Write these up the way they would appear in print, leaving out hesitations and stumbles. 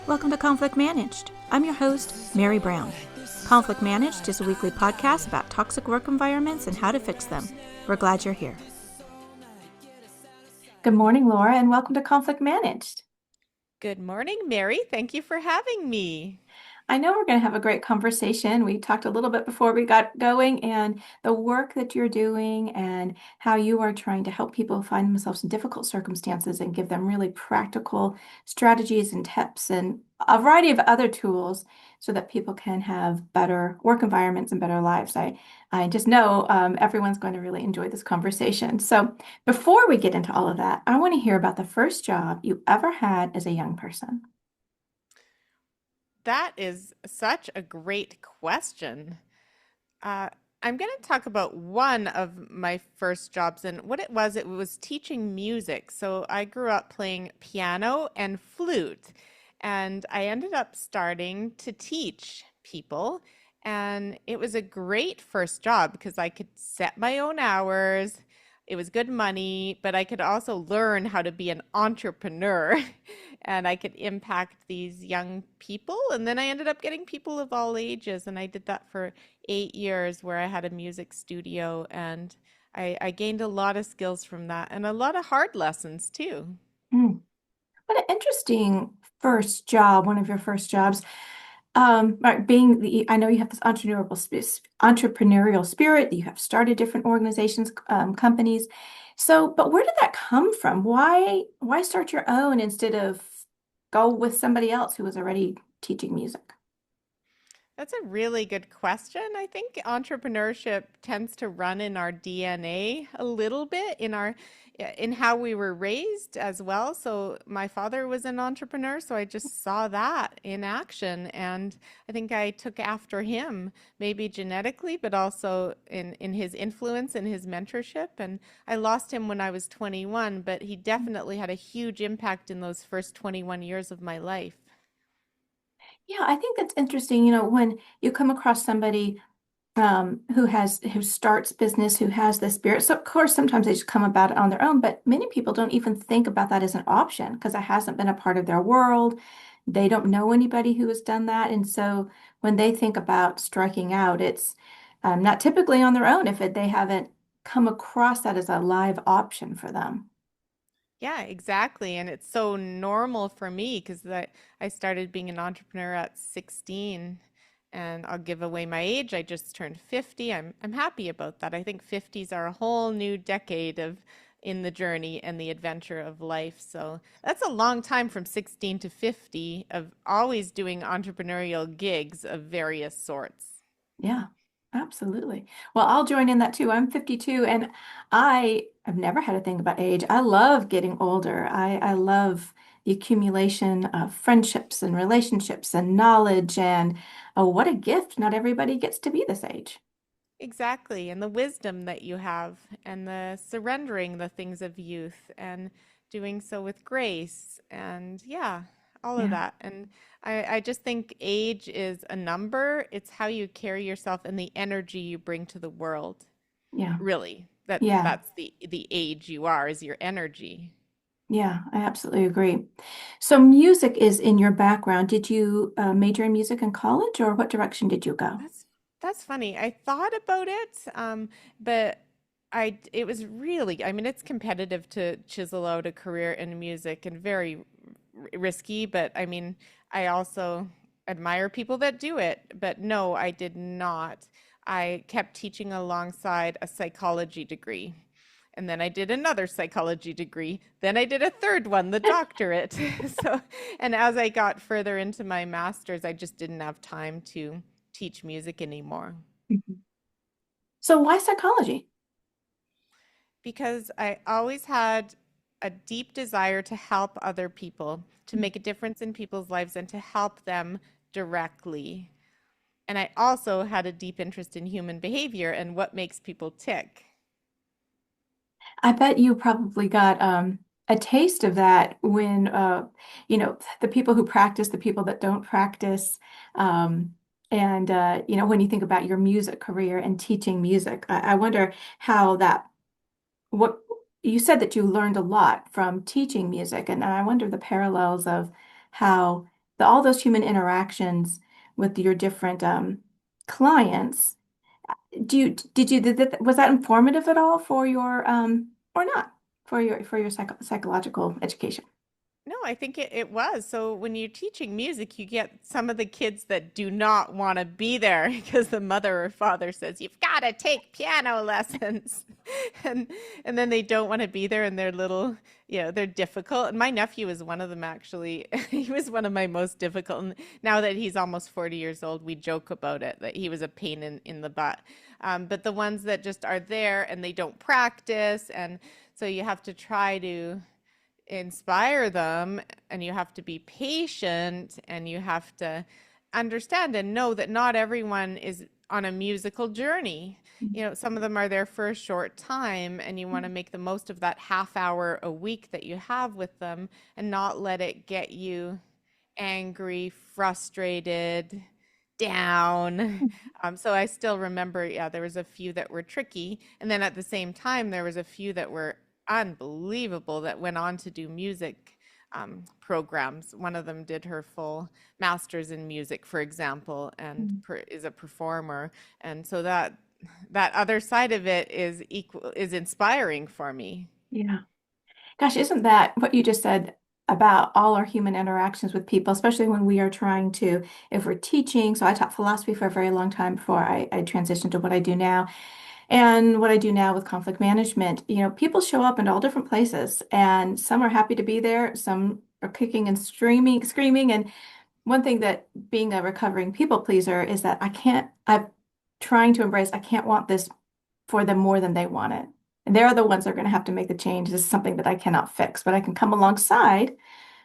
Welcome to Conflict Managed. I'm your host, Mary Brown. Conflict Managed is a weekly podcast about toxic work environments and how to fix them. We're glad you're here. Good morning, Laura, and welcome to Conflict Managed. Good morning, Mary. Thank you for having me. I know we're going to have a great conversation. We talked a little bit before we got going, and the work that you're doing and how you are trying to help people find themselves in difficult circumstances and give them really practical strategies and tips and a variety of other tools so that people can have better work environments and better lives. I just know everyone's going to really enjoy this conversation. So before we get into all of that, I want to hear about the first job you ever had as a young person. That is such a great question. Uh, I'm going to talk about one of my first jobs, and what it was teaching music. So I grew up playing piano and flute, and I ended up starting to teach people. And it was a great first job because I could set my own hours. It was good money, but I could also learn how to be an entrepreneur and I could impact these young people. And then I ended up getting people of all ages. And I did that for 8 years where I had a music studio and I gained a lot of skills from that and a lot of hard lessons too. Mm. What an interesting first job, one of your first jobs. Right, I know you have this entrepreneurial spirit. You have started different organizations, companies. So, but where did that come from? Why start your own instead of go with somebody else who was already teaching music? That's a really good question. I think entrepreneurship tends to run in our DNA a little bit in how we were raised as well. So my father was an entrepreneur, so I just saw that in action and I think I took after him, maybe genetically, but also in his influence and his mentorship. And I lost him when I was 21, but he definitely had a huge impact in those first 21 years of my life. Yeah, I think that's interesting. You know, when you come across somebody who starts business, who has the spirit. So of course, sometimes they just come about it on their own, but many people don't even think about that as an option because it hasn't been a part of their world. They don't know anybody who has done that. And so when they think about striking out, it's not typically on their own they haven't come across that as a live option for them. Yeah, exactly. And it's so normal for me because I started being an entrepreneur at 16 and I'll give away my age. I just turned 50. I'm happy about that. I think 50s are a whole new decade of in the journey and the adventure of life. So that's a long time from 16 to 50 of always doing entrepreneurial gigs of various sorts. Yeah, absolutely. Well, I'll join in that too. I'm 52 and I have never had a thing about age. I love getting older. I love the accumulation of friendships and relationships and knowledge and oh, what a gift. Not everybody gets to be this age. Exactly. And the wisdom that you have, and the surrendering the things of youth, and doing so with grace, and yeah, all of Yeah, that. And I just think age is a number. It's how you carry yourself and the energy you bring to the world. yeah, Really, yeah, that's the age you are, is your energy. yeah, I absolutely agree. So music is in your background. Did you major in music in college or what direction did you go? That's that's funny. I thought about it, but it was really, I mean, it's competitive to chisel out a career in music and very risky, but I mean, I also admire people that do it. But no, I did not. I kept teaching alongside a psychology degree. And then I did another psychology degree. Then I did a third one, the doctorate. So, and as I got further into my master's, I just didn't have time to teach music anymore Mhm. So why psychology? because I always had a deep desire to help other people, to make a difference in people's lives, and to help them directly. And I also had a deep interest in human behavior and what makes people tick. I bet you probably got a taste of that when the people who practice, the people that don't practice, and when you think about your music career and teaching music, I wonder how that what you said that you learned a lot from teaching music, and I wonder the parallels of how all those human interactions with your different clients. Was that informative at all for your or not for your psychological education? No, I think it was. So when you're teaching music, you get some of the kids that do not want to be there because the mother or father says, you've got to take piano lessons. And and then they don't want to be there and they're little, they're difficult. And my nephew is one of them actually. He was one of my most difficult. And now that he's almost 40 years old, we joke about it, that he was a pain in the butt. But the ones that just are there and they don't practice, and so you have to try to inspire them, and you have to be patient, and you have to understand and know that not everyone is on a musical journey. Some of them are there for a short time, and you want to make the most of that half hour a week that you have with them and not let it get you angry, frustrated, down. So I still remember, yeah, there was a few that were tricky. And then at the same time, there was a few that were unbelievable that went on to do music programs. One of them did her full master's in music, for example, and is a performer. And so that other side of it is inspiring for me. Yeah. Gosh, isn't that what you just said about all our human interactions with people, especially when we are trying to, if we're teaching? So I taught philosophy for a very long time before I transitioned to what I do now. And what I do now with conflict management, people show up in all different places, and some are happy to be there, some are kicking and screaming. And one thing that being a recovering people pleaser is that I'm trying to embrace, I can't want this for them more than they want it. And they're the ones that are going to have to make the change. This is something that I cannot fix, but I can come alongside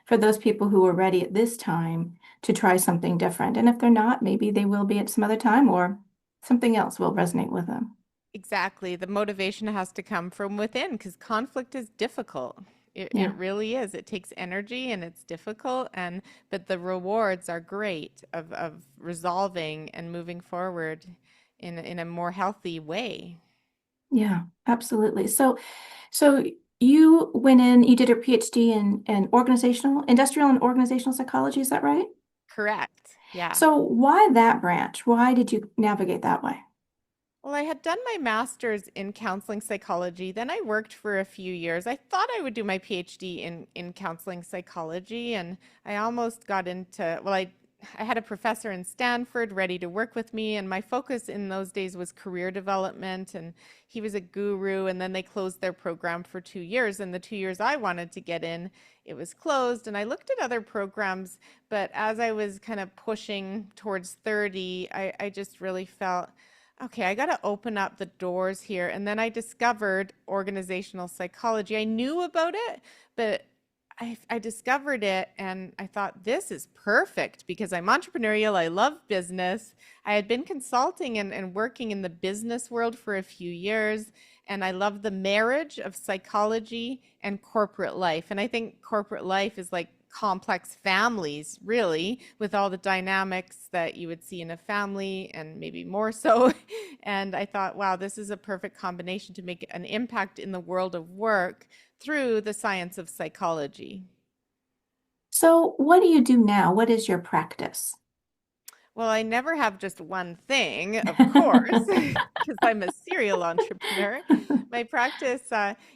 for those people who are ready at this time to try something different. And if they're not, maybe they will be at some other time, or something else will resonate with them. Exactly. The motivation has to come from within because conflict is difficult. It Yeah. really is. It takes energy and it's difficult, and but the rewards are great of resolving and moving forward in a more healthy way. Yeah, absolutely. So you went in, you did a PhD in industrial and organizational psychology, is that right? Correct. Yeah. So why that branch? Why did you navigate that way? Well, I had done my master's in counseling psychology. Then I worked for a few years. I thought I would do my PhD in counseling psychology, and I almost got into, well, I had a professor in Stanford ready to work with me, and my focus in those days was career development, and he was a guru, and then they closed their program for 2 years, and the 2 years I wanted to get in, it was closed, and I looked at other programs, but as I was kind of pushing towards 30, I just really felt, okay, I got to open up the doors here. And then I discovered organizational psychology. I knew about it, but I discovered it and I thought, this is perfect because I'm entrepreneurial. I love business. I had been consulting and working in the business world for a few years. And I love the marriage of psychology and corporate life. And I think corporate life is like complex families, really, with all the dynamics that you would see in a family and maybe more so. And I thought, wow, this is a perfect combination to make an impact in the world of work through the science of psychology. So what do you do now? What is your practice? Well, I never have just one thing, of course, because I'm a serial entrepreneur. My practice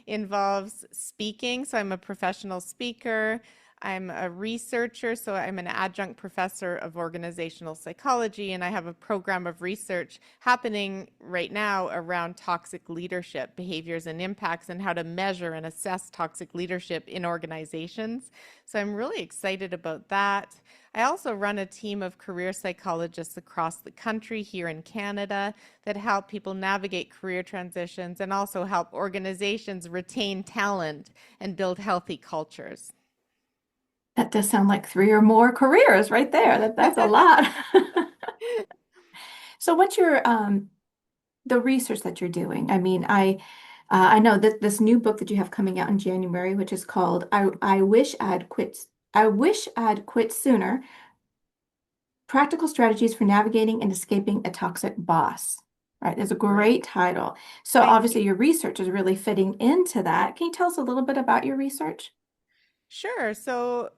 involves speaking, so I'm a professional speaker. I'm a researcher, so I'm an adjunct professor of organizational psychology, and I have a program of research happening right now around toxic leadership behaviors and impacts and how to measure and assess toxic leadership in organizations. So I'm really excited about that. I also run a team of career psychologists across the country here in Canada that help people navigate career transitions and also help organizations retain talent and build healthy cultures. That does sound like three or more careers right there. That's a lot. So what's your the research that you're doing? I mean, I know that this new book that you have coming out in January, which is called I Wish I'd Quit I Wish I'd Quit Sooner, Practical Strategies for Navigating and Escaping a Toxic Boss. Right, it's a Great. great title. So Thank obviously you. your research is really fitting into that. Can you tell us a little bit about your research? Sure. So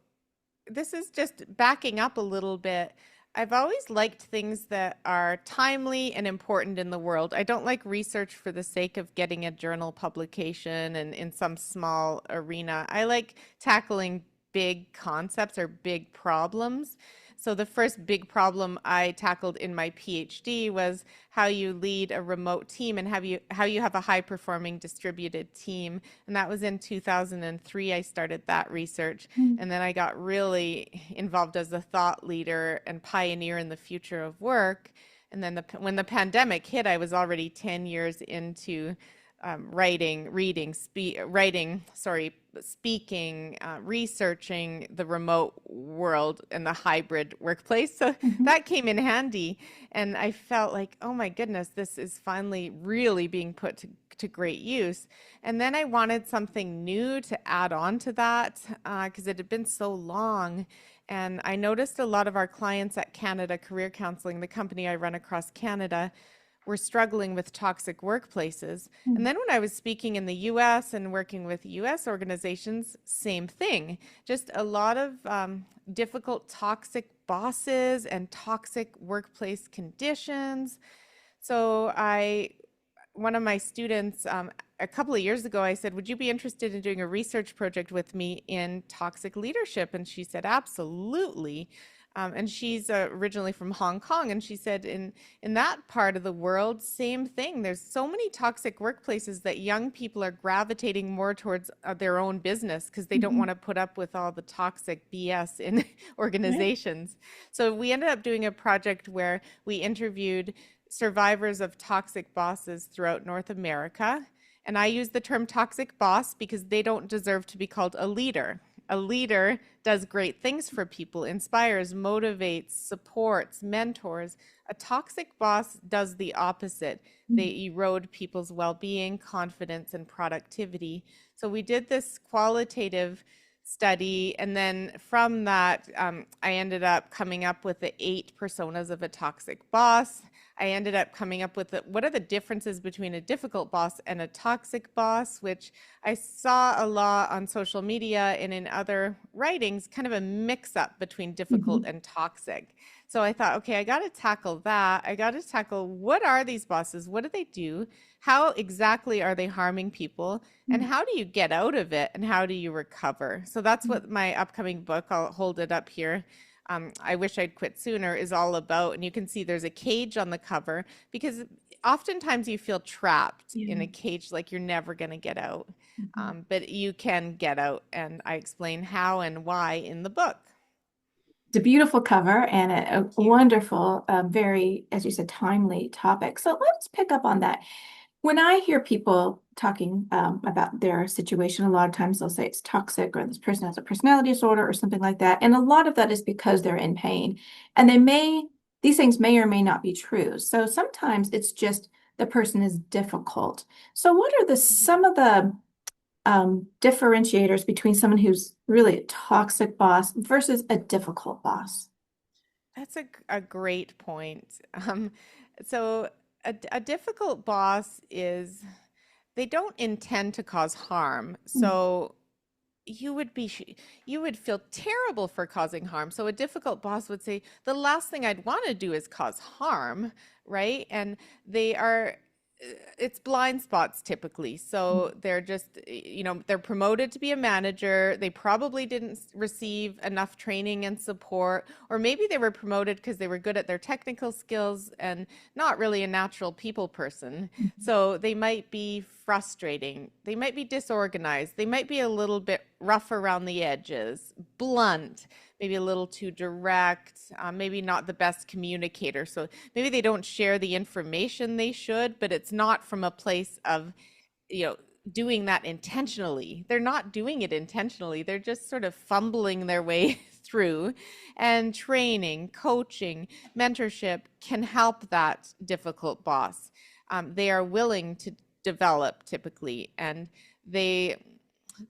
this is just backing up a little bit. I've always liked things that are timely and important in the world. I don't like research for the sake of getting a journal publication and in some small arena. I like tackling big concepts or big problems. So the first big problem I tackled in my PhD was how you lead a remote team and how you have a high performing distributed team. And that was in 2003 I started that research. Mm. And then I got really involved as a thought leader and pioneer in the future of work. And then when the pandemic hit, I was already 10 years into speaking, researching the remote world and the hybrid workplace. So Mhm. that came in handy. And I felt like, oh my goodness, this is finally really being put to great use. And then I wanted something new to add on to that because it had been so long. And I noticed a lot of our clients at Canada Career Counseling, the company I run across Canada, were struggling with toxic workplaces. And Mm. then when I was speaking in the US and working with US organizations, same thing. Just a lot of difficult, toxic bosses and toxic workplace conditions. So one of my students, a couple of years ago, I said, would you be interested in doing a research project with me in toxic leadership? And she said, absolutely. And she's originally from Hong Kong, and she said in that part of the world, same thing. There's so many toxic workplaces that young people are gravitating more towards their own business because they don't Mhm. want to put up with all the toxic BS in Right. organizations. So we ended up doing a project where we interviewed survivors of toxic bosses throughout North America. And I use the term toxic boss because they don't deserve to be called a leader. A leader does great things for people, inspires, motivates, supports, mentors. A toxic boss does the opposite. Mm. They erode people's well being, confidence, and productivity. So we did this qualitative study. And then from that, I ended up coming up with the 8 personas of a toxic boss. I ended up coming up with what are the differences between a difficult boss and a toxic boss, which I saw a lot on social media and in other writings, kind of a mix up between difficult Mhm. and toxic. So I thought, okay, I got to tackle that. I got to tackle what are these bosses? What do they do? How exactly are they harming people? And Mm. how do you get out of it? And how do you recover? So that's Mm. what my upcoming book, I'll hold it up here. I Wish I'd Quit Sooner is all about. And you can see there's a cage on the cover because oftentimes you feel trapped in Yeah. a cage like you're never going to get out. Mhm. But you can get out. And I explain how and why in the book. It's a beautiful cover and a Thank you. wonderful, very, as you said, timely topic. So let's pick up on that. When I hear people talking about their situation, a lot of times they'll say it's toxic or this person has a personality disorder or something like that. And a lot of that is because they're in pain. And these things may or may not be true. So sometimes it's just the person is difficult. So what are some of the differentiators between someone who's really a toxic boss versus a difficult boss? That's a great point. So a difficult boss is they don't intend to cause harm. Mm. So you would be you would feel terrible for causing harm. So a difficult boss would say the last thing I'd want to do is cause harm, right? And they are it's blind spots typically. So they're just, they're promoted to be a manager. They probably didn't receive enough training and support, or maybe they were promoted because they were good at their technical skills and not really a natural people person. Mhm. So they might be frustrating. They might be disorganized. They might be a little bit rough around the edges, blunt, maybe a little too direct, maybe not the best communicator. So maybe they don't share the information they should, but it's not from a place of, you know, doing that intentionally. They're not doing it intentionally. They're just sort of fumbling their way through. And training, coaching, mentorship can help that difficult boss. They are willing to develop typically, and they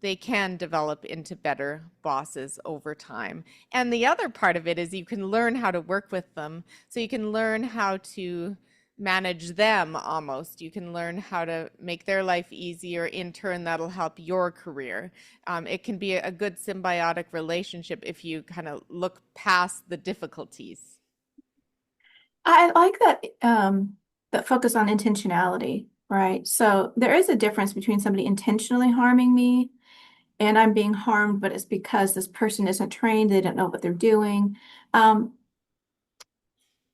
they can develop into better bosses over time. And the other part of it is you can learn how to work with them. So you can learn how to manage them almost. You can learn how to make their life easier. In turn, that'll help your career. It can be a good symbiotic relationship if you kind of look past the difficulties. I like that focus on intentionality, right? So there is a difference between somebody intentionally harming me and I'm being harmed, but it's because this person isn't trained, they don't know what they're doing. Um,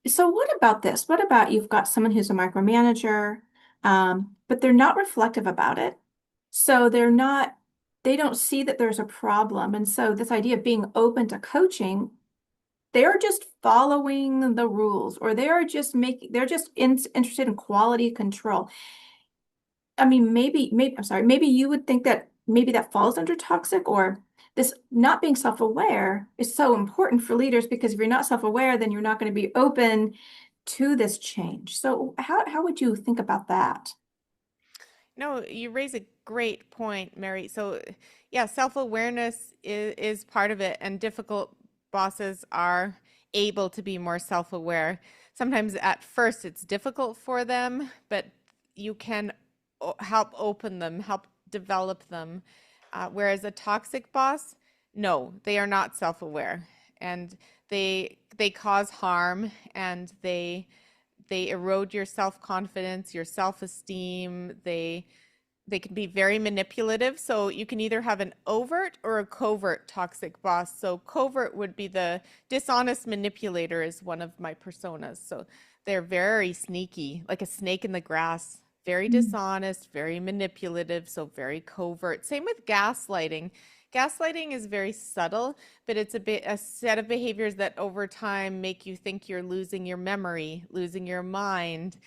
so what about this? What about you've got someone who's a micromanager, but they're not reflective about it. So they don't see that there's a problem. And so this idea of being open to coaching, they're just following the rules, or they're just interested in quality control. I mean, I'm sorry, maybe you would think that maybe that falls under toxic, or this not being self-aware is so important for leaders because if you're not self-aware, then you're not going to be open to this change. So how would you think about that? No, you raise a great point, Mary. So, yeah, self-awareness is part of it, and difficult bosses are able to be more self-aware. Sometimes at first it's difficult for them, but you can help open them, help develop them. Whereas a toxic boss, no, they are not self-aware, and they cause harm, and they erode your self-confidence, your self-esteem. They can be very manipulative. So you can either have an overt or a covert toxic boss. So covert would be the dishonest manipulator is one of my personas. So they're very sneaky, like a snake in the grass, very dishonest, very manipulative, so very covert. Same with gaslighting. Gaslighting is very subtle, but it's a set of behaviors that over time make you think you're losing your memory, losing your mind.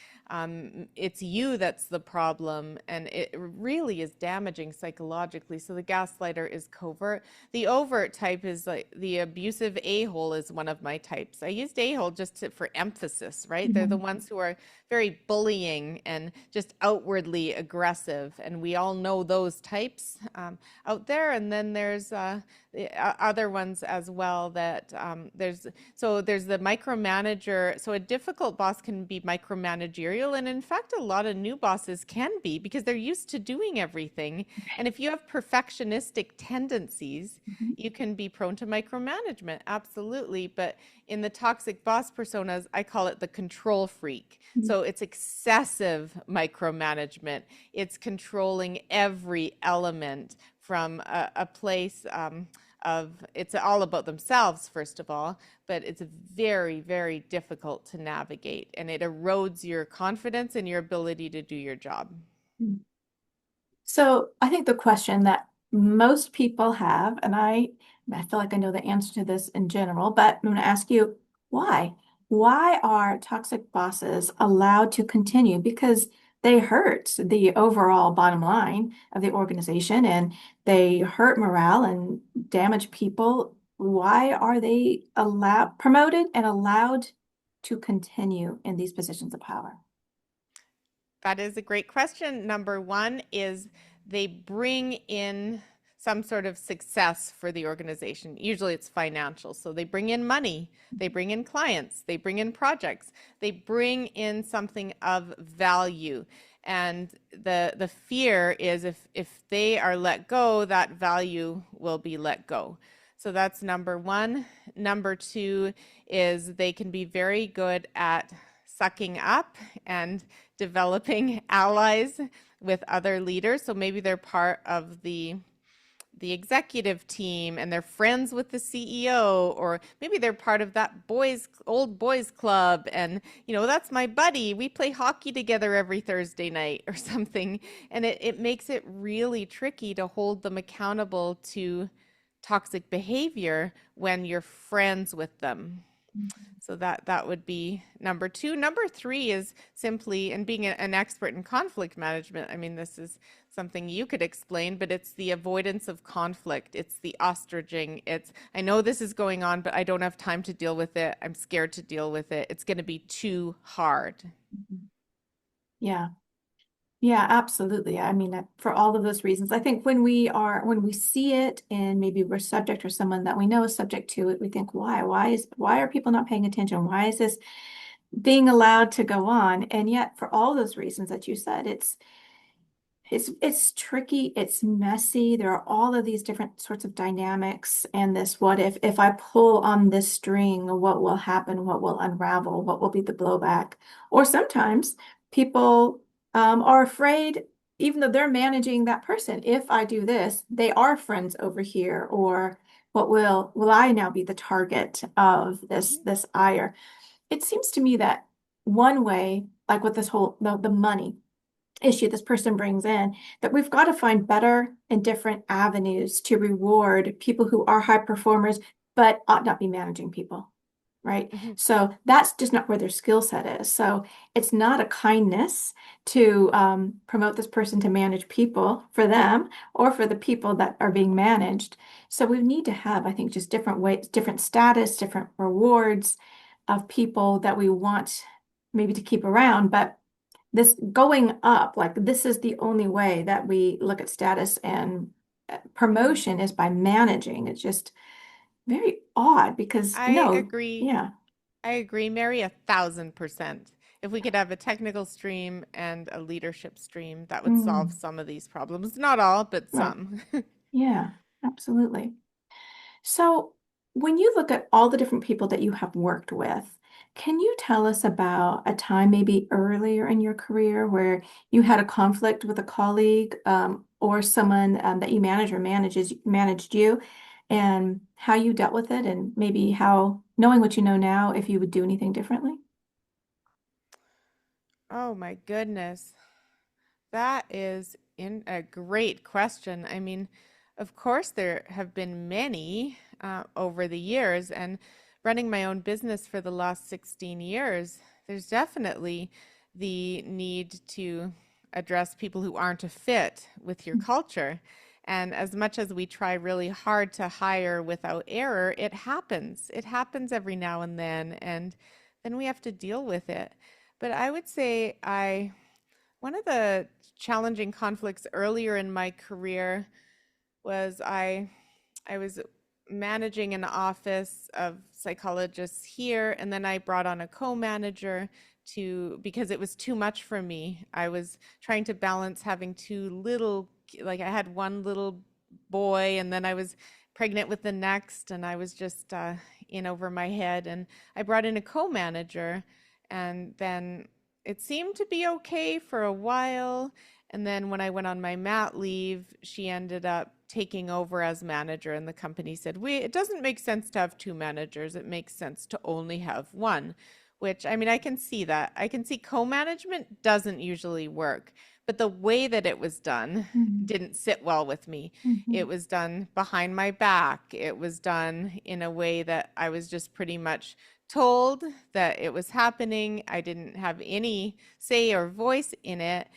It's you that's the problem, and it really is damaging psychologically. So the gaslighter is covert. The overt type is like the abusive a-hole is one of my types. I used a-hole for emphasis, right? They're the Mhm. ones who are very bullying and just outwardly aggressive, and we all know those types out there. And then there's other ones as well that there's the micromanager. So a difficult boss can be micromanagerial, and in fact a lot of new bosses can be because they're used to doing everything. And if you have perfectionistic tendencies, Mhm. you can be prone to micromanagement, absolutely. But in the toxic boss personas, I call it the control freak. Mhm. So it's excessive micromanagement. It's controlling every element from a place of it's all about themselves, first of all, but it's very, very difficult to navigate, and it erodes your confidence and your ability to do your job. So I think the question that most people have, and I feel like I know the answer to this in general, but I'm going to ask you why? Why are toxic bosses allowed to continue? Because they hurt the overall bottom line of the organization and they hurt morale and damage people. Why are they promoted and allowed to continue in these positions of power? That is a great question. Number one is they bring in some sort of success for the organization. Usually it's financial. So they bring in money, they bring in clients, they bring in projects, they bring in something of value. And the fear is if they are let go, that value will be let go. So that's number one. Number two is they can be very good at sucking up and developing allies with other leaders. So maybe they're part of the executive team and they're friends with the CEO, or maybe they're part of that old boys club, and that's my buddy. We play hockey together every Thursday night or something. And it makes it really tricky to hold them accountable to toxic behavior when you're friends with them. So that would be number two. Number three is simply, and being an expert in conflict management, I mean, this is something you could explain, but it's the avoidance of conflict. It's the ostriching. It's, I know this is going on, but I don't have time to deal with it. I'm scared to deal with it. It's going to be too hard. Yeah. Yeah, absolutely. I mean, for all of those reasons, I think when we see it and maybe we're subject or someone that we know is subject to it, we think, why are people not paying attention? Why is this? being allowed to go on. And yet, for all those reasons that you said, it's tricky, it's messy. There are all of these different sorts of dynamics and this what if I pull on this string, what will happen? What will unravel? What will be the blowback? Or sometimes people are afraid, even though they're managing that person, if I do this, they are friends over here, or what will I now be the target of this ire? It seems to me that one way, like with this whole the money issue this person brings in, that we've got to find better and different avenues to reward people who are high performers, but ought not be managing people, right? Mhm. So that's just not where their skill set is. So it's not a kindness to promote this person to manage people for them or for the people that are being managed. So we need to have, I think, just different ways, different status, different rewards of people that we want maybe to keep around, but this going up, like this is the only way that we look at status and Mhm. promotion is by managing. It's just very odd because I no, agree. yeah, I agree, Mary, 1,000%. If we could have a technical stream and a leadership stream, that would solve mm, some of these problems. Not all, but right, some. yeah, absolutely. So, when you look at all the different people that you have worked with, can you tell us about a time maybe earlier in your career where you had a conflict with a colleague or someone that you manage or managed you, and how you dealt with it, and maybe how, knowing what you know now, if you would do anything differently? Oh my goodness. That is in a great question. I mean, of course, there have been many over the years, and running my own business for the last 16 years, there's definitely the need to address people who aren't a fit with your culture. And as much as we try really hard to hire without error, it happens. It happens every now and then we have to deal with it. But I would say one of the challenging conflicts earlier in my career was I was managing an office of psychologists here, and then I brought on a co-manager to because it was too much for me. I was trying to balance having two little, like I had one little boy, and then I was pregnant with the next, and I was just in over my head. And I brought in a co-manager, and then it seemed to be okay for a while. And then when I went on my mat leave, she ended up taking over as manager, and the company said, it doesn't make sense to have two managers. It makes sense to only have one." Which, I mean, I can see that. I can see co-management doesn't usually work, but the way that it was done Mhm, didn't sit well with me. It mhm, was done behind my back. It was done in a way that I was just pretty much told that it was happening. I didn't have any say or voice in it.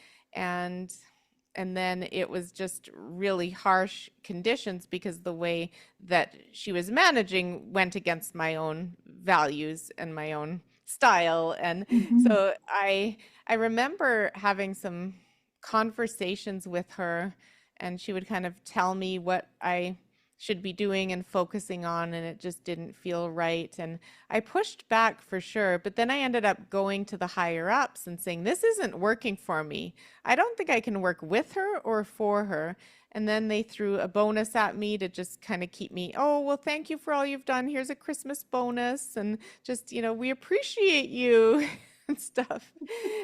And then it was just really harsh conditions because the way that she was managing went against my own values and my own style. And mhm, so I remember having some conversations with her, and she would kind of tell me what I should be doing and focusing on, and it just didn't feel right. And I pushed back for sure, but then I ended up going to the higher ups and saying, "This isn't working for me. I don't think I can work with her or for her." And then they threw a bonus at me to just kind of keep me, "Oh, well, thank you for all you've done. Here's a Christmas bonus." And just, we appreciate you and stuff.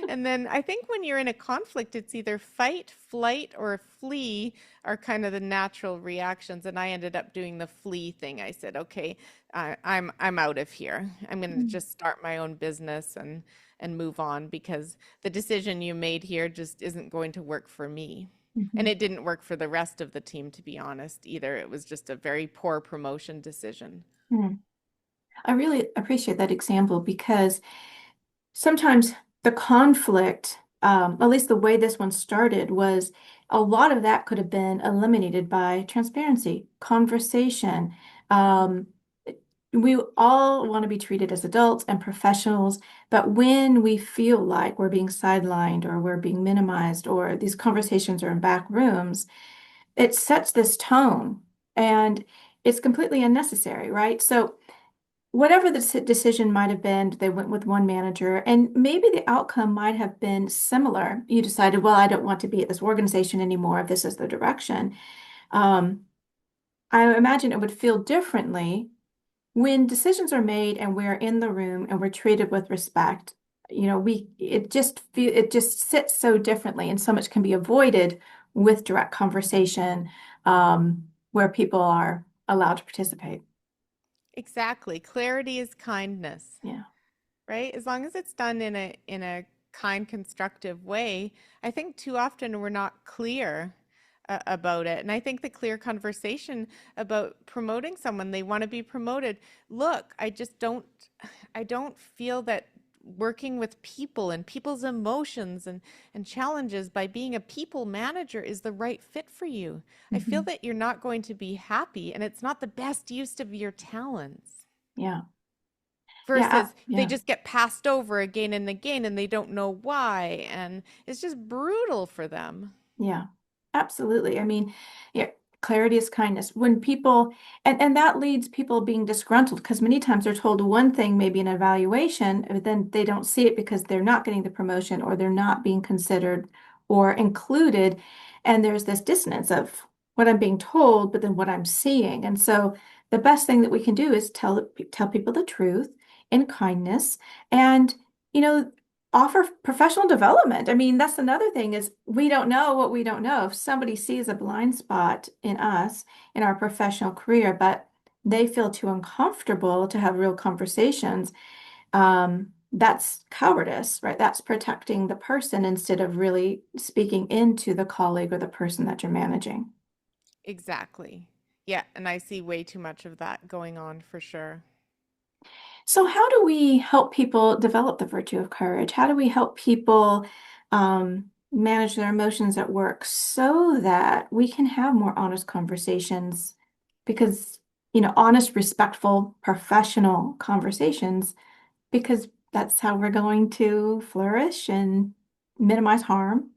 And then I think when you're in a conflict, it's either fight, flight, or flee are kind of the natural reactions. And I ended up doing the flee thing. I said, "Okay, I'm out of here. I'm going to mhm, just start my own business and move on because the decision you made here just isn't going to work for me." And mhm, it didn't work for the rest of the team, to be honest, either. It was just a very poor promotion decision. mhm. I really appreciate that example because sometimes the conflict, at least the way this one started, was a lot of that could have been eliminated by transparency, conversation. Mhm. Um, we all want to be treated as adults and professionals, but when we feel like we're being sidelined or we're being minimized or these conversations are in back rooms, it sets this tone and it's completely unnecessary, right? So whatever the decision might have been, they went with one manager, and maybe the outcome might have been similar. You decided, well, I don't want to be at this organization anymore if this is the direction. Um, I imagine it would feel differently when decisions are made and we're in the room and we're treated with respect. It just sits so differently, and so much can be avoided with direct conversation, where people are allowed to participate. Exactly. Clarity is kindness, Yeah. right? As long as it's done in a kind, constructive way, I think too often we're not clear about it. And I think the clear conversation about promoting someone, they want to be promoted. Look, I don't feel that working with people and people's emotions and challenges by being a people manager is the right fit for you. I feel Hmm. that you're not going to be happy and it's not the best use of your talents Yeah. Yeah. versus they Yeah. just get passed over again and again and they don't know why and it's just brutal for them. Yeah, absolutely. I mean, yeah, clarity is kindness. When people, and that leads people being disgruntled because many times they're told one thing, maybe an evaluation, but then they don't see it because they're not getting the promotion or they're not being considered or included. And there's this dissonance of what I'm being told, but then what I'm seeing. And so the best thing that we can do is tell people the truth in kindness. And, you know, offer professional development. I mean, that's another thing is we don't know what we don't know. If somebody sees a blind spot in us in our professional career, but they feel too uncomfortable to have real conversations, that's cowardice, right? That's protecting the person instead of really speaking into the colleague or the person that you're managing. Exactly. Yeah, and I see way too much of that going on for sure. So, how do we help people develop the virtue of courage? How do we help people manage their emotions at work so that we can have more honest conversations? Because, honest, respectful, professional conversations, because that's how we're going to flourish and minimize harm.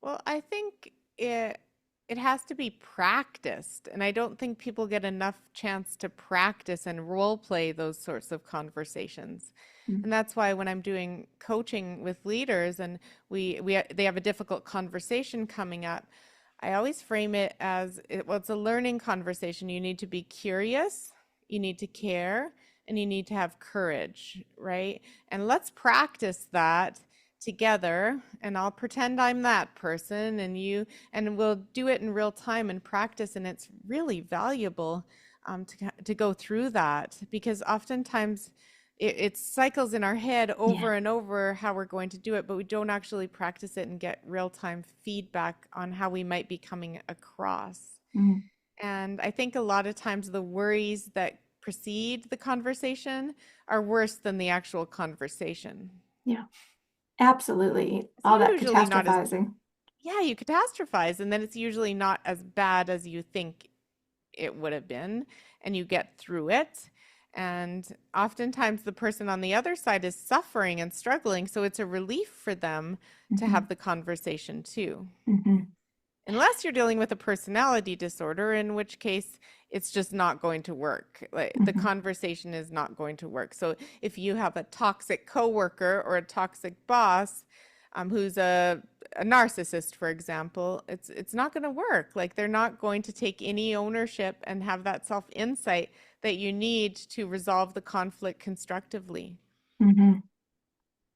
Well, I think it has to be practiced, and I don't think people get enough chance to practice and role play those sorts of conversations. And that's why when I'm doing coaching with leaders and they have a difficult conversation coming up, I always frame it as well, it's a learning conversation. You need to be curious, you need to care, and you need to have courage, right? And let's practice that together. And I'll pretend I'm that person, and we'll do it in real time and practice. And it's really valuable to go through that because oftentimes it cycles in our head Yeah. over and over how we're going to do it, but we don't actually practice it and get real time feedback on how we might be coming across. Mm. And I think a lot of times the worries that precede the conversation are worse than the actual conversation. Yeah, absolutely. It's All that usually not as, catastrophizing. yeah, you catastrophize, and then it's usually not as bad as you think it would have been, and you get through it. And oftentimes the person on the other side is suffering and struggling, so it's a relief for them to Hmm. have the conversation too. Hmm. Unless you're dealing with a personality disorder, in which case it's just not going to work. Like the Hmm. conversation is not going to work. So if you have a toxic coworker or a toxic boss, who's a narcissist, for example, it's not going to work. Like they're not going to take any ownership and have that self insight that you need to resolve the conflict constructively. Hmm.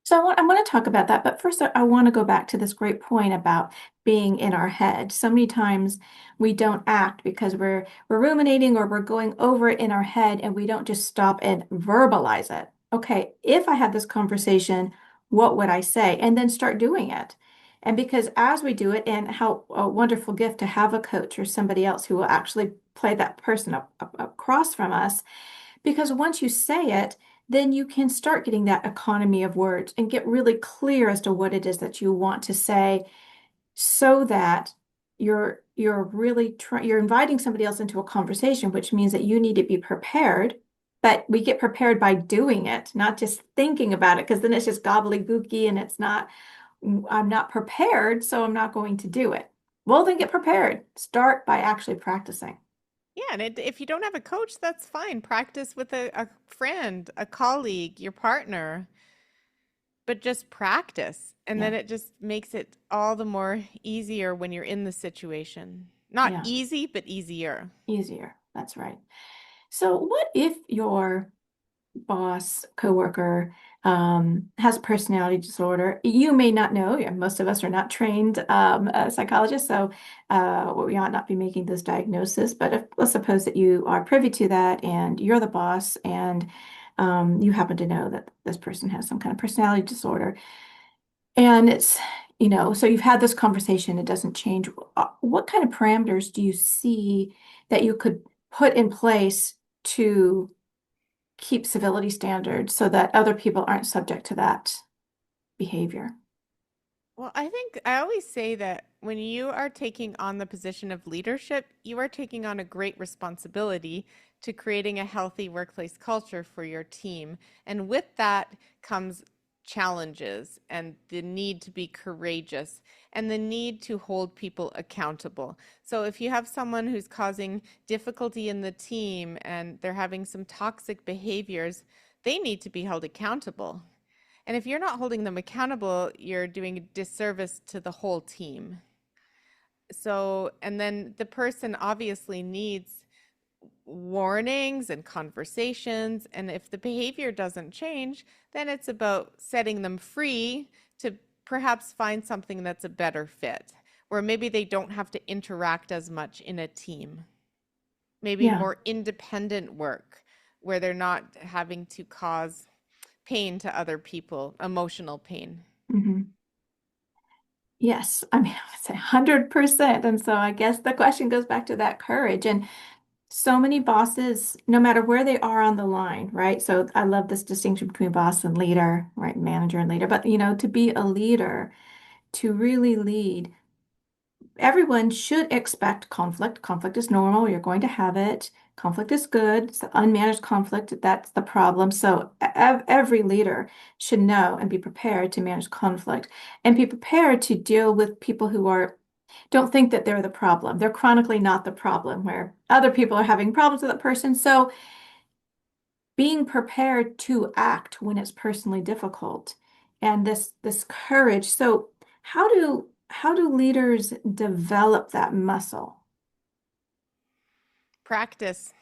So I want to talk about that, but first I want to go back to this great point about being in our head. So many times we don't act because we're ruminating or we're going over it in our head and we don't just stop and verbalize it. Okay, if I had this conversation, what would I say? And then start doing it. And because as we do it, and how a wonderful gift to have a coach or somebody else who will actually play that person across from us, because once you say it, then you can start getting that economy of words and get really clear as to what it is that you want to say so that you're inviting somebody else into a conversation, which means that you need to be prepared. But we get prepared by doing it, not just thinking about it, because then it's just gobbledygooky and it's not, I'm not prepared, so I'm not going to do it. Well, then get prepared. Start by actually practicing. Yeah, and if you don't have a coach, that's fine. Practice with a friend, a colleague, your partner, but just practice. And Yeah, then it just makes it all the more easier when you're in the situation. Not yeah, easy, but easier. easier. That's right. So what if your boss, coworker, has a personality disorder? You may not know. Yeah, most of us are not trained psychologists, so we ought not be making this diagnosis. But if, let's suppose that you are privy to that, and you're the boss, and you happen to know that this person has some kind of personality disorder, and so you've had this conversation. It doesn't change. What kind of parameters do you see that you could put in place to keep civility standards so that other people aren't subject to that behavior? Well, I think I always say that when you are taking on the position of leadership, you are taking on a great responsibility to creating a healthy workplace culture for your team. And with that comes challenges and the need to be courageous and the need to hold people accountable. So if you have someone who's causing difficulty in the team and they're having some toxic behaviors, they need to be held accountable. And if you're not holding them accountable, you're doing a disservice to the whole team. So, and then the person obviously needs warnings and conversations. And if the behavior doesn't change, then it's about setting them free to perhaps find something that's a better fit, where maybe they don't have to interact as much in a team. Maybe Yeah. more independent work where they're not having to cause pain to other people, emotional pain. Hmm. Yes. I mean, I would say 100%. And so I guess the question goes back to that courage. And so many bosses, no matter where they are on the line, right? So I love this distinction between boss and leader, right? Manager and leader. But, to be a leader, to really lead, everyone should expect conflict. Conflict is normal. You're going to have it. Conflict is good. It's the unmanaged conflict. That's the problem. So every leader should know and be prepared to manage conflict and be prepared to deal with people who don't think that they're the problem. They're chronically not the problem, where other people are having problems with that person. So being prepared to act when it's personally difficult and this courage. So how do leaders develop that muscle? Practice,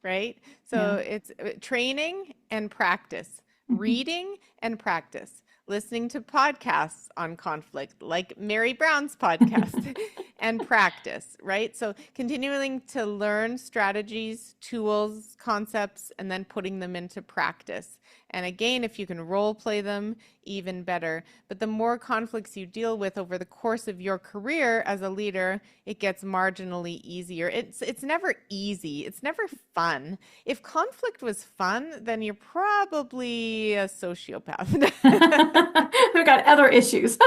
right? So Yeah. it's training and practice, Hmm. reading and practice, listening to podcasts on conflict, like Mary Brown's podcast, and practice, right? So continuing to learn strategies, tools, concepts, and then putting them into practice. And again, if you can role play them, even better. But the more conflicts you deal with over the course of your career as a leader, it gets marginally easier. It's never easy. It's never fun. If conflict was fun, then you're probably a sociopath. We've got other issues.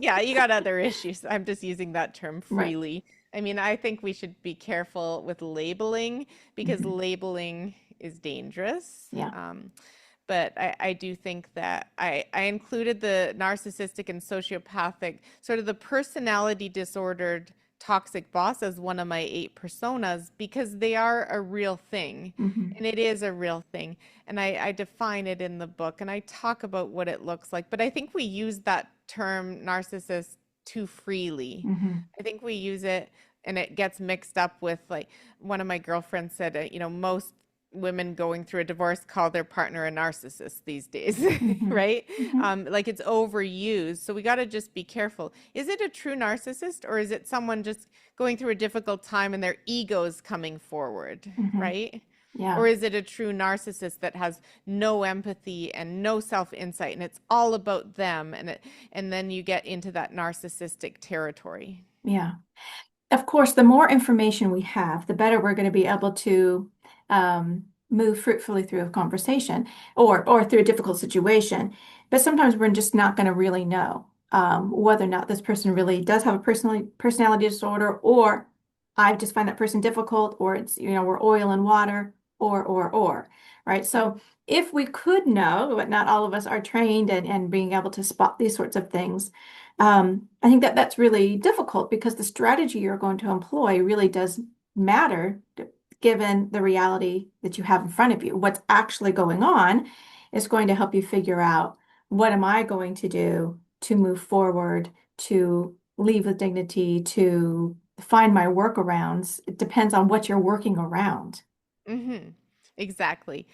Yeah, you got other issues. I'm just using that term Right. freely. I mean, I think we should be careful with labeling because Hmm. labeling is dangerous. Yeah. But I do think that I included the narcissistic and sociopathic, sort of the personality disordered toxic boss as one of my 8 personas because they are a real thing. Hmm. And it is a real thing. And I define it in the book and I talk about what it looks like. But I think we use that term narcissist too freely. Hmm. I think we use it and it gets mixed up with like one of my girlfriends said, most women going through a divorce call their partner a narcissist these days, Hmm. right? Hmm. Like it's overused. So we got to just be careful. Is it a true narcissist or is it someone just going through a difficult time and their ego's coming forward, Hmm. right? Or Yeah. is it a true narcissist that has no empathy and no self-insight and it's all about them and then you get into that narcissistic territory. Yeah. Of course, the more information we have, the better we're going to be able to move fruitfully through a conversation or through a difficult situation. But sometimes we're just not going to really know whether or not this person really does have a personality disorder, or I just find that person difficult, or it's, we're oil and water, or, right? So if we could know, but not all of us are trained and being able to spot these sorts of things, I think that that's really difficult because the strategy you're going to employ really does matter given the reality that you have in front of you. What's actually going on is going to help you figure out what am I going to do to move forward, to leave with dignity, to find my workarounds. It depends on what you're working around. Mm-hmm. Exactly.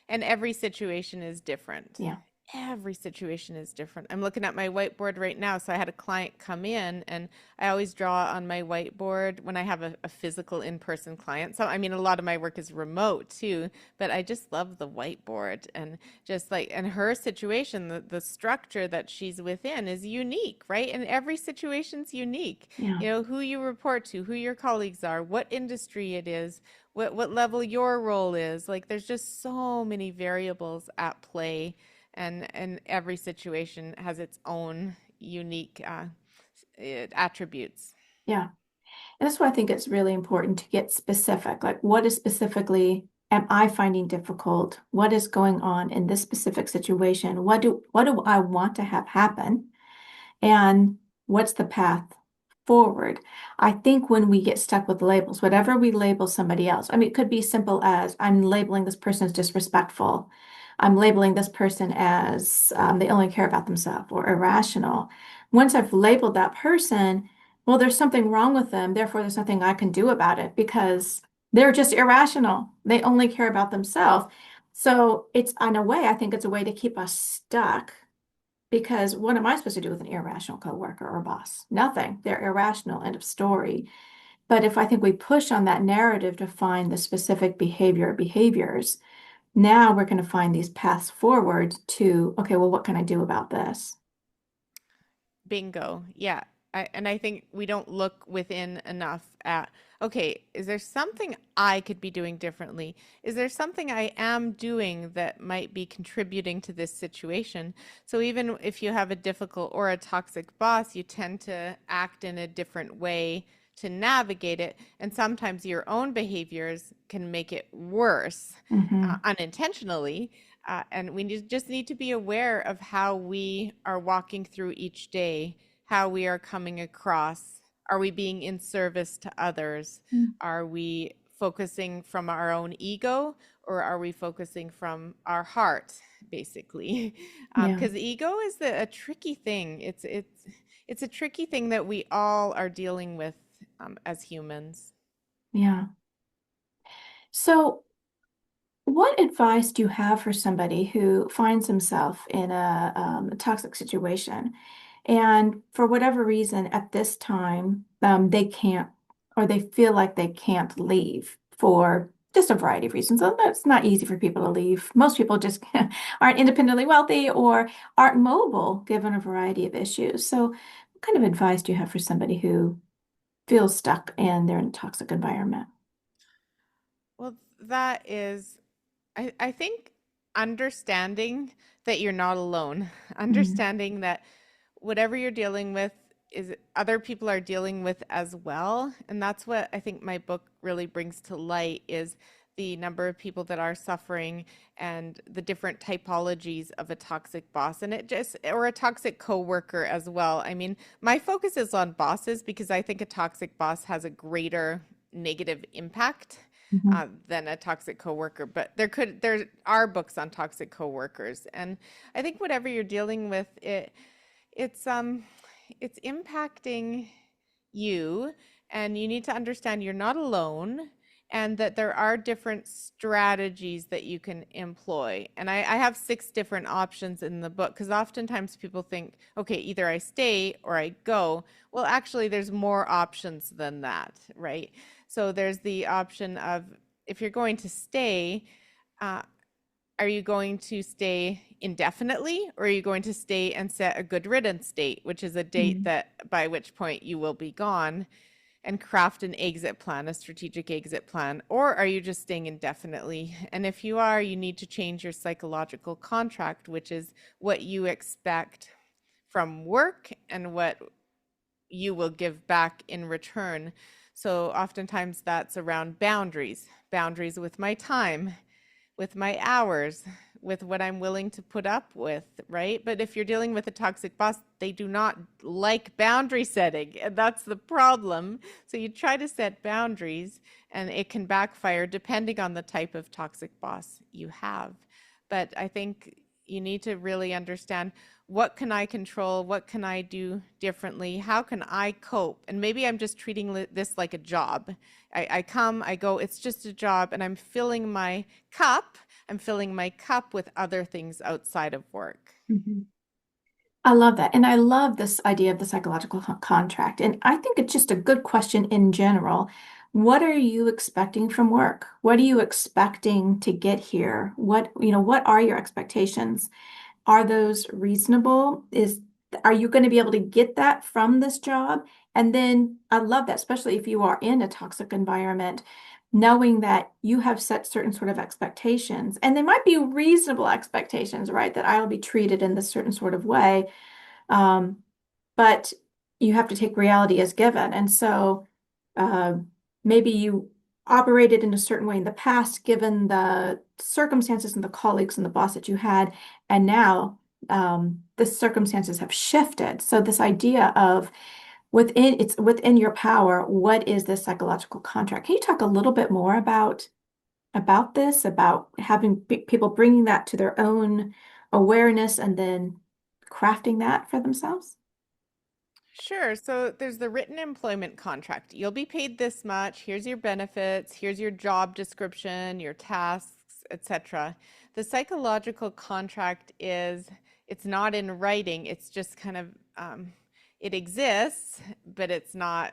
And every situation is different. Yeah. Every situation is different. I'm looking at my whiteboard right now. So I had a client come in, and I always draw on my whiteboard when I have a physical in-person client. So, I mean, a lot of my work is remote too, but I just love the whiteboard, and just like, and her situation, the structure that she's within is unique, right? And every situation's unique. Yeah. You know, who you report to, who your colleagues are, what industry it is, what level your role is. Like, there's just so many variables at play, and every situation has its own unique attributes. Yeah. And that's why I think it's really important to get specific. Like, what is specifically am I finding difficult? What is going on in this specific situation? What do I want to have happen? And what's the path forward? I think when we get stuck with labels, whatever we label somebody else, I mean, it could be simple as I'm labeling this person as disrespectful. I'm labeling this person as they only care about themselves or irrational. Once I've labeled that person, well, there's something wrong with them. Therefore, there's nothing I can do about it because they're just irrational. They only care about themselves. So it's, in a way, I think it's a way to keep us stuck because what am I supposed to do with an irrational coworker or boss? Nothing. They're irrational. End of story. But if I think we push on that narrative to find the specific behavior or behaviors, now we're going to find these paths forward to, okay, well, what can I do about this? Bingo. Yeah. And I think we don't look within enough at, okay, is there something I could be doing differently? Is there something I am doing that might be contributing to this situation? So even if you have a difficult or a toxic boss, you tend to act in a different way to navigate it. And sometimes your own behaviors can make it worse Hmm. unintentionally. And just need to be aware of how we are walking through each day, how we are coming across. Are we being in service to others? Are we focusing from our own ego, or are we focusing from our heart, basically? Yeah, Because ego is a tricky thing. It's a tricky thing that we all are dealing with as humans. yeah. So, what advice do you have for somebody who finds himself in a toxic situation? And for whatever reason, at this time, they can't, or they feel like they can't leave for just a variety of reasons. And it's not easy for people to leave. Most people just aren't independently wealthy or aren't mobile given a variety of issues. So, what kind of advice do you have for somebody who feels stuck and they're in a toxic environment? Well, that is, I think understanding that you're not alone, Mhm. understanding that whatever you're dealing with is other people are dealing with as well. And that's what I think my book really brings to light is the number of people that are suffering and the different typologies of a toxic boss and it just or a toxic coworker as well. I mean, my focus is on bosses because I think a toxic boss has a greater negative impact Mhm. than a toxic coworker. But there are books on toxic coworkers, and I think whatever you're dealing with, it's it's impacting you, and you need to understand you're not alone, and that there are different strategies that you can employ. And I have 6 different options in the book because oftentimes people think, okay, either I stay or I go. Well, actually, there's more options than that, right? So there's the option of if you're going to stay, uh, are you going to stay indefinitely, or are you going to stay and set a good riddance date, which is a date Mhm. that by which point you will be gone, and craft an exit plan, a strategic exit plan? Or are you just staying indefinitely? And if you are, you need to change your psychological contract, which is what you expect from work and what you will give back in return. So oftentimes that's around boundaries, boundaries with my time, with my hours, with what I'm willing to put up with, right? But if you're dealing with a toxic boss, they do not like boundary setting, and that's the problem. So you try to set boundaries, and it can backfire depending on the type of toxic boss you have. But I think you need to really understand, what can I control? What can I do differently? How can I cope? And maybe I'm just treating this like a job. I come, I go, it's just a job, and I'm filling my cup. I'm filling my cup with other things outside of work. Mhm. I love that. And I love this idea of the psychological contract. And I think it's just a good question in general. What are you expecting from work? What are you expecting to get here? What are your expectations? Are those reasonable? Are you going to be able to get that from this job? And then I love that, especially if you are in a toxic environment, knowing that you have set certain sort of expectations, and they might be reasonable expectations, right? That I'll be treated in this certain sort of way. Um, but you have to take reality as given. And so uh, maybe you operated in a certain way in the past, given the circumstances and the colleagues and the boss that you had, and now the circumstances have shifted. So this idea of it's within your power, what is this psychological contract? Can you talk a little bit more about this, about having people bringing that to their own awareness and then crafting that for themselves? Sure. So there's the written employment contract. You'll be paid this much. Here's your benefits. Here's your job description, your tasks, etc. The psychological contract is, it's not in writing. It's just kind of, it exists, but it's not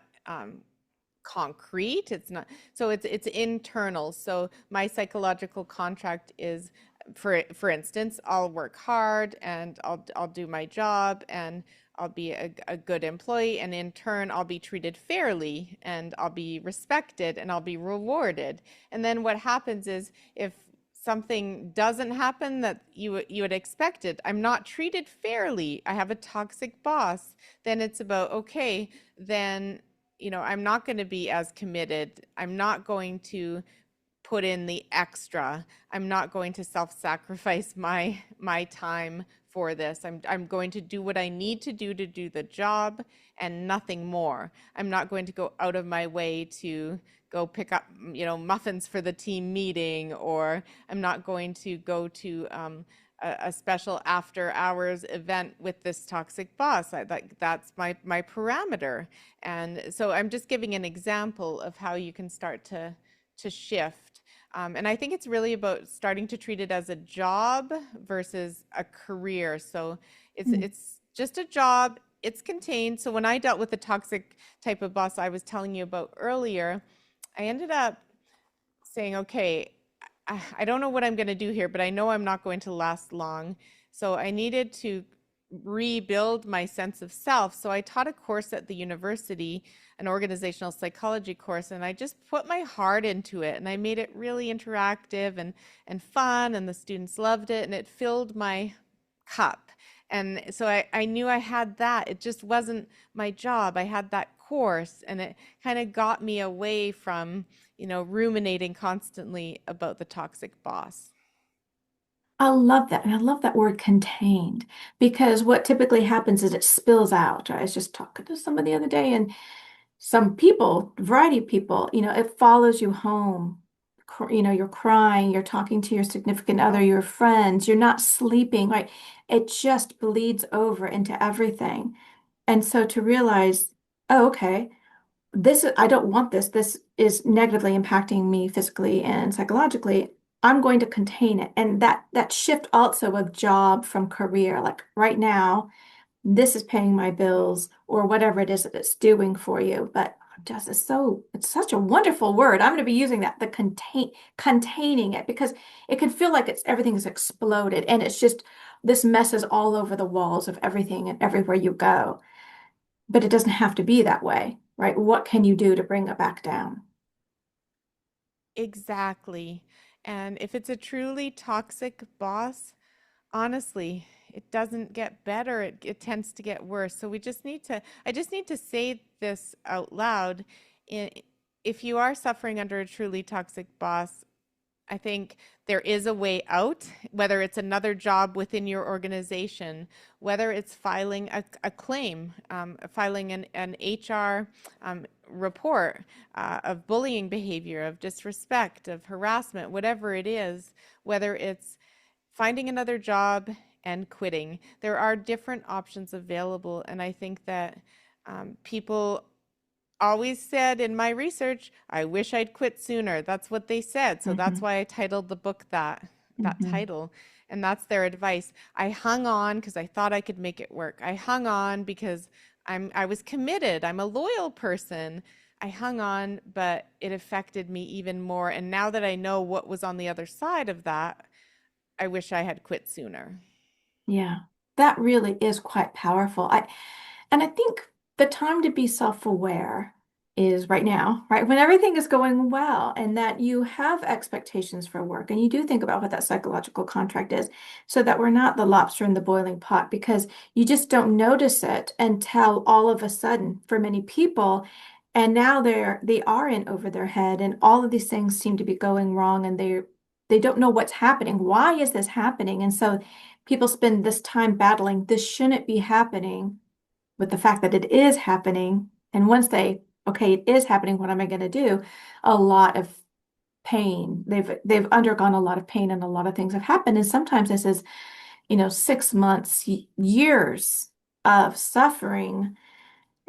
concrete. It's not, so it's internal. So my psychological contract is, for instance, I'll work hard and I'll do my job, and I'll be a good employee, and in turn I'll be treated fairly, and I'll be respected, and I'll be rewarded. And then what happens is, if something doesn't happen that you had expected, I'm not treated fairly, I have a toxic boss, then it's about, okay, then I'm not going to be as committed. I'm not going to put in the extra. I'm not going to self-sacrifice my time for this. I'm going to do what I need to do the job, and nothing more. I'm not going to go out of my way to go pick up, muffins for the team meeting, or I'm not going to go to a special after hours event with this toxic boss. That's my parameter. And so I'm just giving an example of how you can start to shift. And I think it's really about starting to treat it as a job versus a career. So it's just a job. It's contained. So when I dealt with the toxic type of boss I was telling you about earlier, I ended up saying, okay, I don't know what I'm going to do here, but I know I'm not going to last long. So I needed to rebuild my sense of self. So I taught a course at the university, an organizational psychology course, and I just put my heart into it, and I made it really interactive and fun, and the students loved it, and it filled my cup. And so I knew I had that. It just wasn't my job. I had that course, and it kind of got me away from, ruminating constantly about the toxic boss. I love that. And I love that word contained because what typically happens is it spills out. I was just talking to somebody the other day, and some people, variety of people, it follows you home. You're crying, you're talking to your significant other, Oh, your friends, you're not sleeping, right? It just bleeds over into everything. And so to realize, oh, okay, I don't want this. This is negatively impacting me physically and psychologically. I'm going to contain it. And that shift also of job from career, like right now, this is paying my bills or whatever it is that it's doing for you. But just it's such a wonderful word. I'm going to be using that, the containing it, because it can feel like everything is exploded and it's just this mess is all over the walls of everything and everywhere you go. But it doesn't have to be that way, right? What can you do to bring it back down? exactly. And if it's a truly toxic boss, honestly, it doesn't get better. It tends to get worse. So I just need to say this out loud. I- If you are suffering under a truly toxic boss, I think there is a way out, whether it's another job within your organization, whether it's filing a claim, filing an HR report of bullying behavior, of disrespect, of harassment, whatever it is, whether it's finding another job and quitting. There are different options available. And I think that people always said in my research, I wish I'd quit sooner. That's what they said. So that's Hmm. why I titled the book that Hmm. title. And that's their advice. I hung on because I thought I could make it work. I hung on because I was committed. I'm a loyal person. I hung on, but it affected me even more. And now that I know what was on the other side of that, I wish I had quit sooner. Yeah, that really is quite powerful. And I think the time to be self-aware is right now, right? When everything is going well and that you have expectations for work and you do think about what that psychological contract is so that we're not the lobster in the boiling pot because you just don't notice it until all of a sudden for many people. And now they are in over their head and all of these things seem to be going wrong and they don't know what's happening. Why is this happening? And so people spend this time battling, this shouldn't be happening with the fact that it is happening. And once okay, it is happening, what am I going to do? A lot of pain. They've undergone a lot of pain and a lot of things have happened. And sometimes this is, 6 months, years of suffering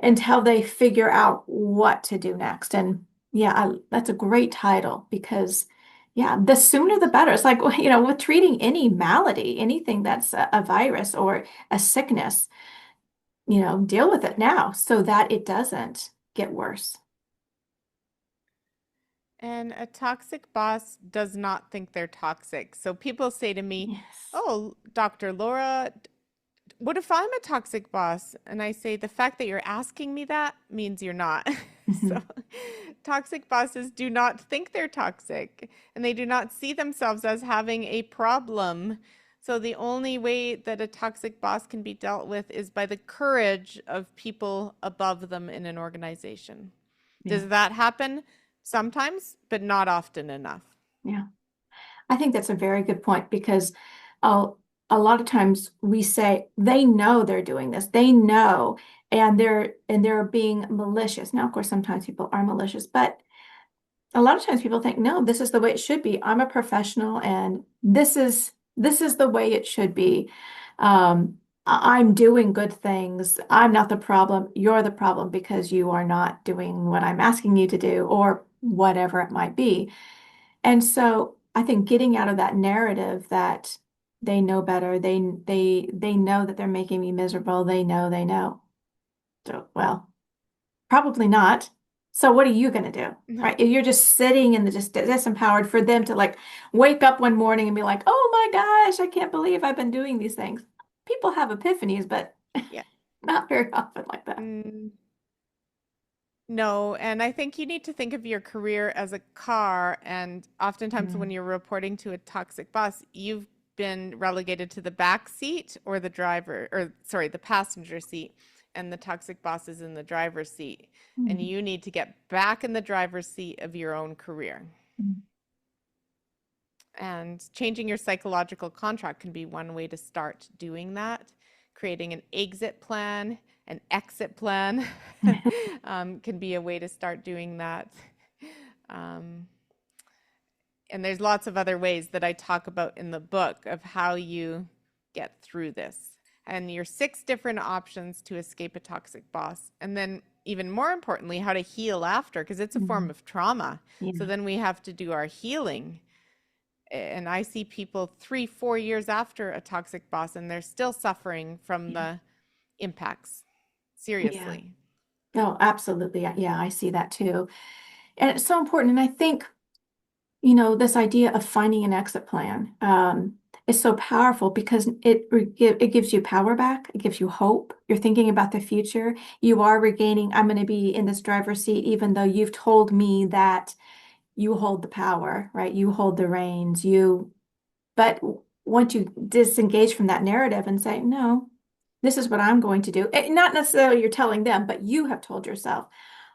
until they figure out what to do next. And yeah, that's a great title because yeah, the sooner the better. It's like, with treating any malady, anything that's a virus or a sickness, deal with it now so that it doesn't get worse. And a toxic boss does not think they're toxic. So people say to me, Yes. "Oh, Dr. Laura, what if I'm a toxic boss?" And I say, the fact that you're asking me that means you're not. So Mhm. toxic bosses do not think they're toxic and they do not see themselves as having a problem. So the only way that a toxic boss can be dealt with is by the courage of people above them in an organization. Yeah. Does that happen? Sometimes, but not often enough. Yeah. I think that's a very good point because uh, a lot of times we say they know they're doing this. They know and they're being malicious. Now, of course, sometimes people are malicious, but a lot of times people think, no, this is the way it should be. I'm a professional and this is the way it should be. I'm doing good things. I'm not the problem. You're the problem because you are not doing what I'm asking you to do or whatever it might be. And so I think getting out of that narrative that they know better, they know that they're making me miserable. They know. So, well, probably not. So what are you going to do? No. Right? You're just sitting and just disempowered for them to like wake up one morning and be like, "Oh my gosh, I can't believe I've been doing these things." People have epiphanies, but Yeah. not very often like that. Mm, no, and I think you need to think of your career as a car. And oftentimes, when Mm, you're reporting to a toxic boss, you've been relegated to the back seat or the driver, or sorry, the passenger seat, and the toxic boss is in the driver's seat. And mm, you need to get back in the driver's seat of your own career. mm. And changing your psychological contract can be one way to start doing that. Creating an exit plan, an exit plan can be a way to start doing that. Um, and there's lots of other ways that I talk about in the book of how you get through this and your 6 different options to escape a toxic boss. And then, even more importantly, how to heal after, because it's a form Mm. of trauma. So Yeah, then we have to do our healing. And I see people 3, 4 years after a toxic boss, and they're still suffering from yeah, the impacts. yeah. Seriously. Oh, absolutely. Yeah, I see that too. And it's so important. And I think this idea of finding an exit plan is so powerful because it gives you power back. It gives you hope. You're thinking about the future. You are regaining, I'm going to be in this driver's seat, even though you've told me that you hold the power, right? You hold the reins. But once you disengage from that narrative and say, no, this is what I'm going to do. Not necessarily you're telling them, but you have told yourself,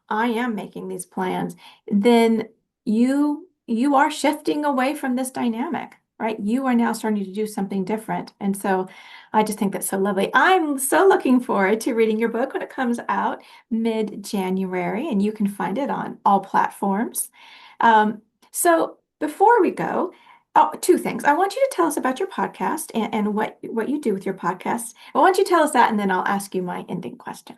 I am making these plans. Then you you are shifting away from this dynamic, right? You are now starting to do something different. And so I just think that's so lovely. I'm so looking forward to reading your book when it comes out mid-January, and you can find it on all platforms. Um, so before we go, oh, two things. I want you to tell us about your podcast and what you do with your podcast. Well, why don't you tell us that, and then I'll ask you my ending question.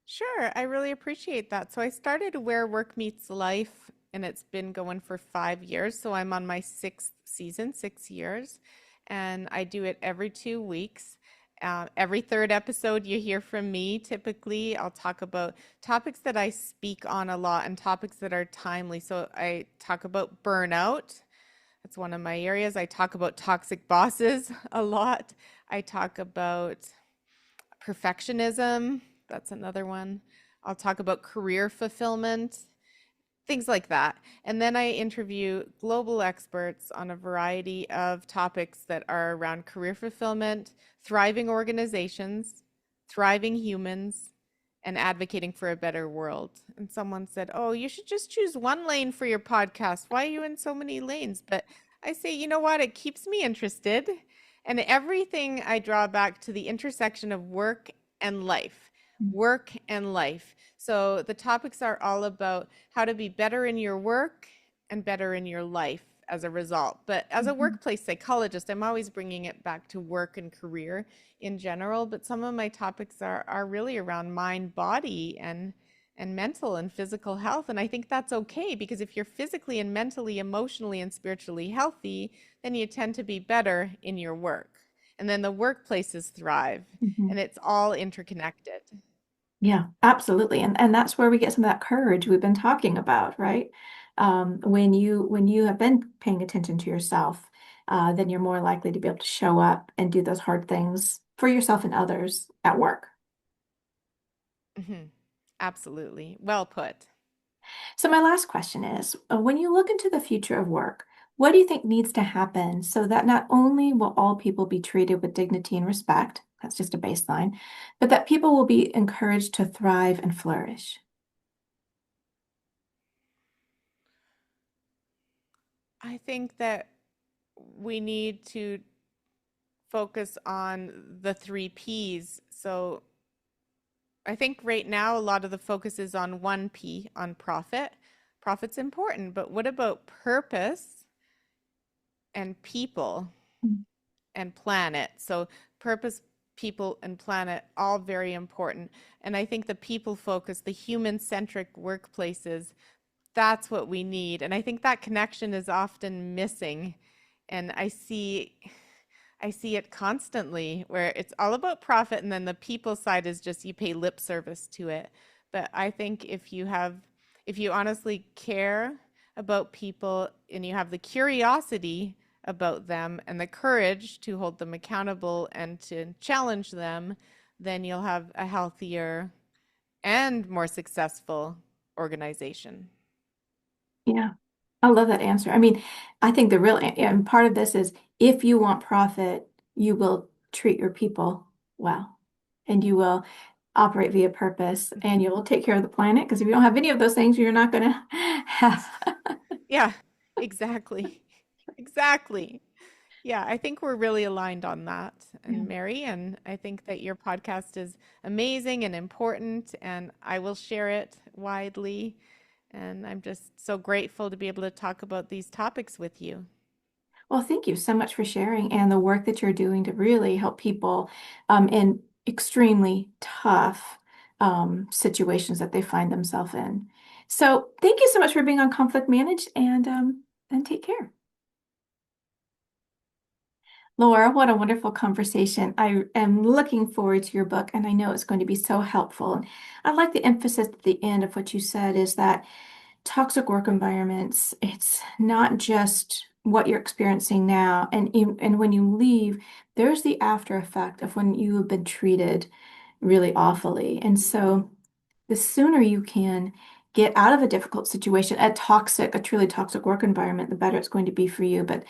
Sure, I really appreciate that. So I started Where Work Meets Life, and it's been going for 5 years. So I'm on my sixth season, 6 years, and I do it every 2 weeks. Every third episode, you hear from me. Typically, I'll talk about topics that I speak on a lot and topics that are timely. So I talk about burnout. That's one of my areas. I talk about toxic bosses a lot. I talk about perfectionism. That's another one. I'll talk about career fulfillment, things like that. And then I interview global experts on a variety of topics that are around career fulfillment, thriving organizations, thriving humans, and advocating for a better world. And someone said, "Oh, you should just choose one lane for your podcast. Why are you in so many lanes?" But I say, you know what? It keeps me interested. And everything I draw back to the intersection of work and life, work and life. So the topics are all about how to be better in your work and better in your life as a result. But as a Mhm. workplace psychologist, I'm always bringing it back to work and career in general. But some of my topics are really around mind, body, and mental and physical health. And I think that's okay because if you're physically and mentally, emotionally, and spiritually healthy, then you tend to be better in your work. And then the workplaces thrive, Mhm. and it's all interconnected. Yeah, absolutely. And that's where we get some of that courage we've been talking about, right? When you have been paying attention to yourself, then you're more likely to be able to show up and do those hard things for yourself and others at work. Mhm. Absolutely. Well put. So my last question is, when you look into the future of work, what do you think needs to happen so that not only will all people be treated with dignity and respect, that's just a baseline, but that people will be encouraged to thrive and flourish? I think that we need to focus on the three P's. So I think right now a lot of the focus is on one P, on profit. Profit's important, but what about purpose and people and planet? So purpose, people, and planet, all very important. And I think the people focus, the human centric workplaces, that's what we need. And I think that connection is often missing. And I see it constantly where it's all about profit and then the people side is just you pay lip service to it. But I think if you honestly care about people and you have the curiosity about them and the courage to hold them accountable and to challenge them, then you'll have a healthier and more successful organization. Yeah, I love that answer. I mean, I think the real and part of this is if you want profit, you will treat your people well, and you will operate via purpose, and you will take care of the planet. Because if you don't have any of those things, you're not going to have. Yeah, exactly. Exactly. Yeah, I think we're really aligned on that. Yeah. And Mary, and I think that your podcast is amazing and important, and I will share it widely. And I'm just so grateful to be able to talk about these topics with you. Well, thank you so much for sharing and the work that you're doing to really help people in extremely tough situations that they find themselves in. So, thank you so much for being on Conflict Managed, and take care. Laura, what a wonderful conversation. I am looking forward to your book, and I know it's going to be so helpful. And I like the emphasis at the end of what you said is that toxic work environments, it's not just what you're experiencing now. And when you leave, there's the after effect of when you have been treated really awfully. And so the sooner you can get out of a difficult situation, a truly toxic work environment, the better it's going to be for you. But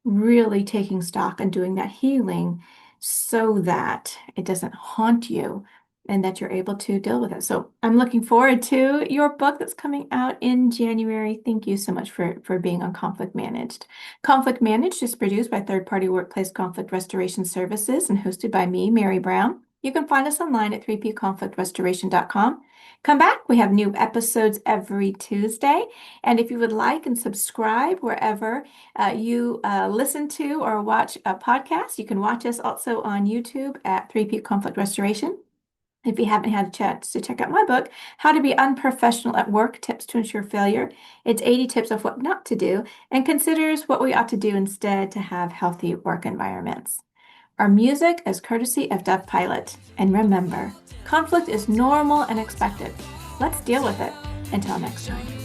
really taking stock and doing that healing so that it doesn't haunt you and that you're able to deal with it. So I'm looking forward to your book that's coming out in January. Thank you so much for being on Conflict Managed. Conflict Managed is produced by Third Party Workplace Conflict Restoration Services and hosted by me, Mary Brown. You can find us online at 3pconflictrestoration.com. Come back. We have new episodes every Tuesday. And if you would like and subscribe wherever you listen to or watch a podcast, you can watch us also on YouTube at 3P Conflict Restoration. If you haven't had a chance to check out my book, How to Be Unprofessional at Work, Tips to Ensure Failure, it's 80 tips of what not to do and considers what we ought to do instead to have healthy work environments. Our music is courtesy of Dove Pilot. And remember, conflict is normal and expected. Let's deal with it. Until next time.